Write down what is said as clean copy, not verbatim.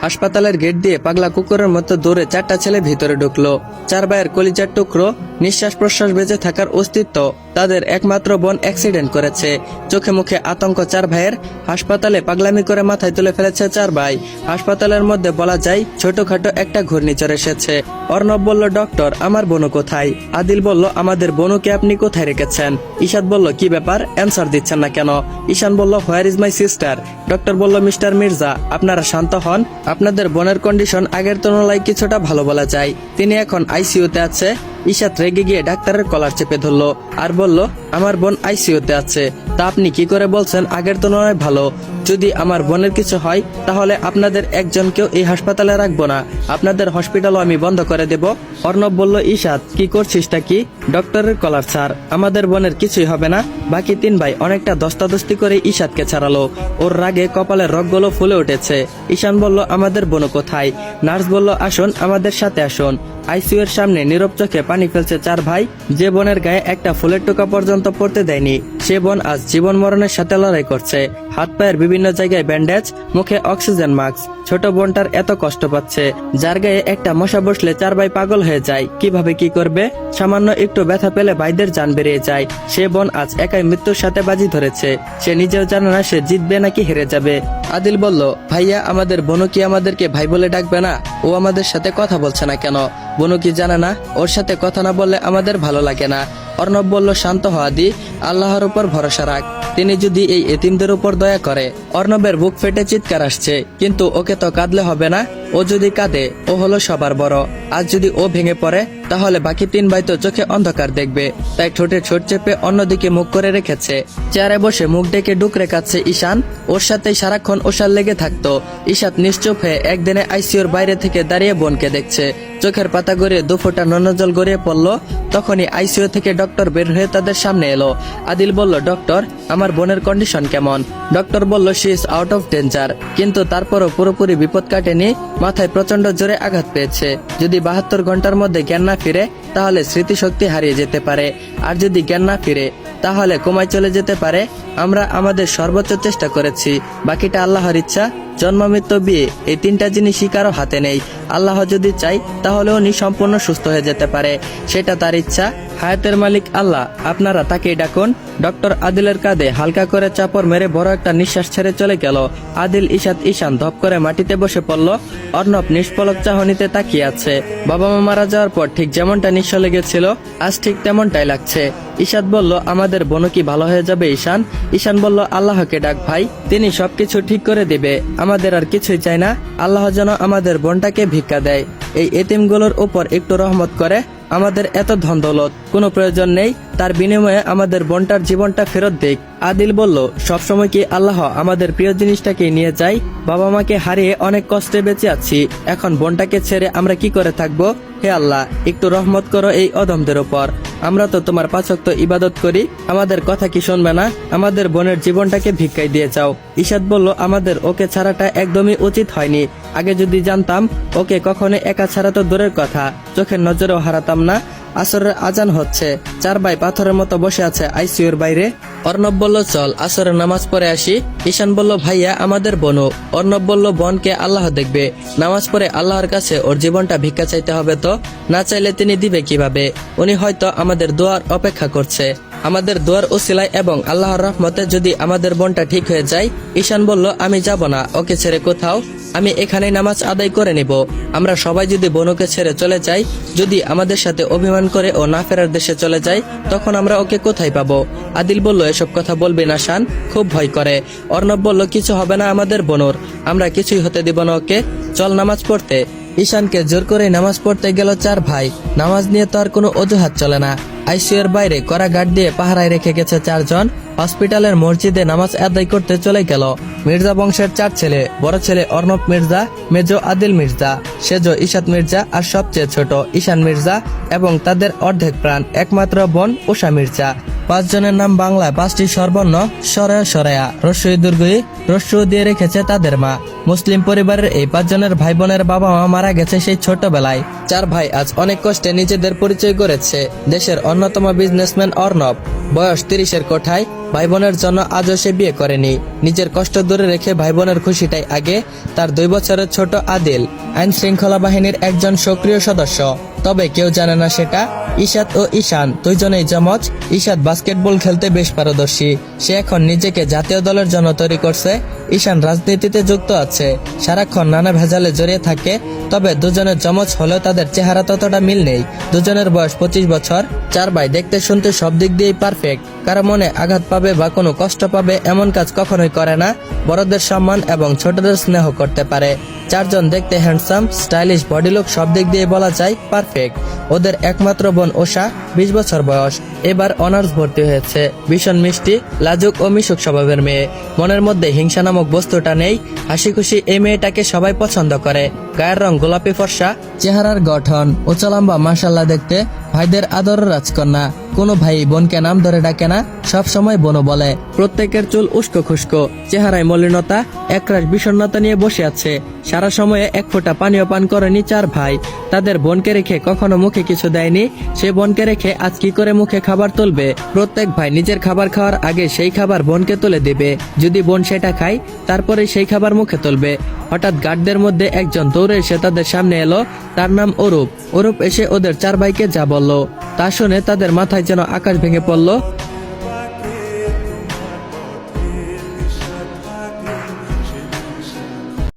হাসপাতালের গেট দিয়ে পাগলা কুকুরের মতো দৌড়ে 4টা ছেলে ভিতরে ঢুকলো। 4 ভাইয়ের কলিজার টুকরো, নিঃশ্বাস প্রশ্বাস বেঁচে থাকার অস্তিত্ব। তাদের একমাত্র বোন অ্যাক্সিডেন্ট করেছে। চোখে মুখে আতঙ্ক 4 ভাইয়ের। হাসপাতালে পাগলামি করে মাথায় তুলে ফেলেছে 4 ভাই। হাসপাতালের মধ্যে বলা যায় ছোটখাটো একটা ঘূর্ণিঝড় এসেছে। অর্ণব বলল, ডক্টর আমার বোনু কোথায়? আদিল বলল, আমাদের বোনুকে আপনি কোথায় রেখেছেন? ঈশাদ বলল, কি ব্যাপার, অ্যান্সার দিচ্ছেন না কেন? ঈশান বলল, where is my sister? Doctor বলল, মিস্টার মির্জা আপনারা শান্ত হন। আপনাদের বোনের কন্ডিশন আগের তুলনায় কিছুটা ভালো বলা যায়। তিনি এখন আইসিইউতে আছে। ঈশাদ রেগে গিয়ে ডাক্তারের কলার চেপে ধরলো আর বলল, আমার বোন আইসিইউতে আছে, তা আপনি কি করে বলছেন আগের তুলনায় ভালো? যদি আমার বোনের কিছু হয় তাহলে আপনাদের একজনকেও এই হাসপাতালে রাখবো না, আপনাদের হসপিটালও আমি বন্ধ করে দেব। অর্ণব বলল, ঈশাদ কি করছিসটা কি? ডক্টরের কলার ছাড়, আমাদের বোনের কিছুই হবে না। বাকি 3 ভাই অনেকটা দস্তাদস্তি করে ঈশাদকে ছাড়ালো। ওর রাগে কপালের রগগুলো ফুলে উঠেছে। ঈশান বলল, আমাদের বোন কোথায়? নার্স বলল, আসুন আমাদের সাথে আসুন। আইসিইউ এর সামনে নীরব চোখে পানি ফেলছে 4 ভাই। যে বোনের গায়ে একটা ফুলের টোকা পর্যন্ত পড়তে দেয়নি, সে বোন আজ জীবন মরণের সাথে লড়াই করছে। হাত পায়ের বিভিন্ন জায়গায় ব্যান্ডেজ, মুখে অক্সিজেন মাস্ক। ছোট বোনটার এত কষ্ট পাচ্ছে, যার গায়ে একটা মশা বসলে 4 ভাই পাগল হয়ে যায়। কিভাবে কি করবে? সামান্য একটু ব্যথা পেলে ভাইদের জান বেরিয়ে যায়। সে বোন আজ একাই মৃত্যুর সাথে বাজি ধরেছে। সে নিজেও জানে না সে জিতবে নাকি হেরে যাবে। আদিল বলল, ভাইয়া আমাদের বোনু কি আমাদেরকে ভাই বলে ডাকবে না? ও আমাদের সাথে কথা বলছে না কেন? বোনু কি জানে না ওর সাথে কথা না বললে আমাদের ভালো লাগে না? অর্ণব বলল, শান্ত হওয়া দি, আল্লাহর উপর ভরসা রাখ, তিনি যদি এই এতিমদের উপর দয়া করে। অর্ণবের বুক ফেটে চিৎকার আসছে, কিন্তু ওকে তো কাঁদলে হবে না। ও যদি কাঁদে, ও হলো সবার বড়। আজ যদি ও ভেঙে পড়ে তাহলে বাকি 3 ভাই তো চোখে অন্ধকার দেখবে। তাই ঠোঁটে ঠোঁট চেপে অন্যদিকে মুখ করে রেখেছে। চেয়ারে বসে মুখ ডেকে ডুকরে কাচ্ছে ঈশান। ওর সাথেই সারাক্ষণ ওষার লেগে থাকতো। ঈশাদ নিশ্চুপ হয়ে একদিনে আইসিইউর বাইরে থেকে দাঁড়িয়ে বোনকে দেখছে। চোখের পাতা গড়িয়ে 2 ফোঁটা নজল গড়িয়ে পড়লো। তখনই আইসিইউ থেকে ডক্টর বের হয়ে তাদের সামনে এলো। আদিল বলল, ডক্টর আমার বোনের কন্ডিশন কেমন? ডক্টর বলল, she is out of danger, কিন্তু তারপরও পুরোপুরি বিপদ কাটেনি। মাথায় প্রচন্ড জোরে আঘাত পেয়েছে। যদি 72 ঘন্টার মধ্যে জ্ঞান না ফিরে তাহলে স্মৃতিশক্তি হারিয়ে যেতে পারে। আর যদি জ্ঞান না ফিরে তাহলে কোমায় চলে যেতে পারে। আমরা আমাদের সর্বোচ্চ চেষ্টা করেছি, বাকিটা আল্লাহর ইচ্ছা। জন্ম মৃত্যু বিয়ে এই 3টা জিনিসই কারো হাতে নেই। আল্লাহ যদি চাই তাহলে উনি সম্পূর্ণ সুস্থ হয়ে যেতে পারে, সেটা তার ইচ্ছা। হায়াতের মালিক আল্লাহ, আপনারা তাকেই ডাকুন। ডক্টর আদিলের কাঁধে হালকা করে চাপড় মেরে বড় একটা নিঃশ্বাস ছেড়ে চলে গেল। আদিল, ঈশাদ, ঈশান ধপ করে মাটিতে বসে পড়ল। অর্ণব নিষ্পলক চাহনিতে তাকিয়ে আছে। বাবা মা মারা যাওয়ার পর ঠিক যেমনটা নিঃশ্বাস লেগেছিল আজ ঠিক তেমনটাই লাগছে। ঈশাদ বলল, আমাদের বোনও কি ভালো হয়ে যাবে ঈশান? ঈশান বলল, আল্লাহকে ডাক ভাই, তিনি সবকিছু ঠিক করে দিবে। আমাদের আর কিছুই চাই না, আল্লাহ যেন আমাদের বোনটাকে ভিক্ষা দেয়, এই এতিমগুলোর উপর একটু রহমত করে। আমাদের এত ধন দৌলত কোনো প্রয়োজন নেই, তার বিনিময়ে আমাদের বোনটার জীবনটা ফেরত দিক। আদিল বলল, সবসময় কি আল্লাহ আমাদের প্রিয় জিনিসটাকে নিয়ে যায়? বাবা মাকে হারিয়ে অনেক কষ্টে বেঁচে আছি, এখন বোনটাকে ছেড়ে আমরা কি করে থাকবো? হে আল্লাহ, একটু রহমত করো এই অধমদের উপর। আমরা তো তোমার 5 ওয়াক্ত ইবাদত করি, আমাদের কথা কি শুনবে না? আমাদের বোনের জীবনটাকে ভিক্ষায় দিয়ে যাও। ঈশাদ বলল, আমাদের ওকে ছাড়াটা একদমই উচিত হয়নি। আগে যদি জানতাম ওকে কখনো একা ছাড়া তো দূরের কথা, চোখের নজরেও হারাতাম না। আসরের আজান হচ্ছে। 4 ভাই পাথরের মতো বসে আছে আইসিইউর বাইরে। অর্ণব বলল, চল আসরের নামাজ পড়ে আসি। ঈশান বলল, ভাইয়া আমাদের বোনও। অর্ণব বলল, বোনকে আল্লাহ দেখবে, নামাজ পড়ে আল্লাহর কাছে ওর জীবনটা ভিক্ষা চাইতে হবে তো, না চাইলে তিনি দিবে কিভাবে? উনি হয়তো আমাদের দোয়ার অপেক্ষা করছে। আমাদের দোয়ার উসিলায় এবং আল্লাহর রহমতে যদি আমাদের বোনটা ঠিক হয়ে যায়। ঈশান বলল, আমি যাব না ওকে ছেড়ে কোথাও, আমি এখানেই নামাজ আদায় করে নিব। আমরা সবাই যদি বোনকে ছেড়ে চলে যাই, যদি আমাদের সাথে অভিমান করে ও না ফেরার দেশে চলে যায়, তখন আমরা ওকে কোথায় পাবো? আদিল বলল, এসব কথা বলবি না শান, খুব ভয় করে। অর্ণব বলল, কিছু হবে না আমাদের বোনর, আমরা কিছুই হতে দিব না ওকে, চল নামাজ পড়তে। ঈশানকে জোর করে নামাজ পড়তে গেল 4 ভাই। নামাজ নিয়ে তো আর কোনো অজুহাত চলে না। আইসিইউর বাইরে কড়া গার্ড দিয়ে পাহারায় রেখে গেছে 4 জন। হসপিটালের মসজিদে নামাজ আদায় করতে চলে গেল মির্জা বংশের 4 ছেলে। বড় ছেলে অর্ণব মির্জা, মেজো আদিল মির্জা, সেজো ঈশাদ মির্জা, আর সবচেয়ে ছোট ঈশান মির্জা এবং তাদের অর্ধেক প্রাণ একমাত্র বোন উষা মির্জা। 5 জনের নাম বাংলায় 5টি স্বরবর্ণ সরয়া সরয়া রস্যই দীর্ঘই রস্যু দিয়ে রেখেছে তাদের মা। মুসলিম পরিবারের এই 5 জনের ভাই বোনের বাবা মা মারা গেছে সেই ছোটবেলায়। 4 ভাই আজ অনেক কষ্টে নিজেদের পরিচয় করেছে। দেশের অন্যতম বিজনেসম্যান অর্ণব, বয়স 30-এর কোঠায়, ভাই বোনের জন্য আজও সে বিয়ে করেনি। নিজের কষ্ট দূরে রেখে ভাই বোনের খুশিটাই আগে। তার 2 বছরের ছোট আদিল আইন শৃঙ্খলা বাহিনীর একজন সক্রিয় সদস্য, তবে কেউ জানে না সেটা। ইশাত ও ঈশান দুইজনেই যমজ। ঈশাত বাস্কেটবল খেলতে বেশ পারদর্শী, সে এখন নিজেকে জাতীয় দলের জন্য তৈরি করছে। ঈশান রাজনীতিতে যুক্ত আছে, সারাক্ষণ নানা ভেজালে জড়িয়ে থাকে। তবে দুজনের যমজ হলেও তাদের চেহারা ততটা মিল নেই। দুজনের বয়স 25 বছর। 4 ভাই দেখতে শুনতে সব দিক দিয়েই পারফেক্ট। কারো মনে আঘাত পাবে বা কোনো কষ্ট পাবে এমন কাজ কখনোই করে না। বড়দের সম্মান এবং ছোটদের স্নেহ করতে পারে। 4 জন দেখতে হ্যান্ডসাম, স্টাইলিশ, বডি লুক সব দিক দিয়ে বলা যায় পারফেক্ট। ওদের একমাত্র বোন ওষা, 20 বছর বয়স, এবার অনার্স ভর্তি হয়েছে। ভীষণ মিষ্টি, লাজুক ও মিশুক স্বভাবের মেয়ে। মনের মধ্যে হিংসা নামক বস্তুটা নেই। হাসি খুশি এই মেয়েটাকে সবাই পছন্দ করে। গায়ের রং গোলাপি ফর্সা, চেহারার গঠন উঁচা লম্বা, মাশাআল্লাহ দেখতে। ভাইদের আদর রাজকন্যা। কোনো ভাই বোনকে নাম ধরে ডাকে না, সব সময় বোনও বলে। প্রত্যেকের চুল উস্কো খুস্কো, চেহারায় মলিনতা, একরাশ বিষণ্ণতা নিয়ে বসে আছে। সারা সময়ে এক ফোঁটা পানীয় পান করেনি 4 ভাই। তাদের বোনকে রেখে কখনো মুখে কিছু দেয়নি। সে বোনকে রেখে আজ কি করে মুখে খাবার তুলবে? প্রত্যেক ভাই নিজের খাবার খাওয়ার আগে সেই খাবার বোনকে তুলে দিবে। যদি বোন সেটা খায়, তারপরে সেই খাবার মুখে তুলবে। হঠাৎ গার্ডদের মধ্যে একজন দৌড়ে এসে তাদের সামনে এলো। তার নাম অরূপ। অরূপ এসে ওদের 4 ভাইকে যা বলল, তা শুনে তাদের মাথায় যেন আকাশ ভেঙে পড়ল।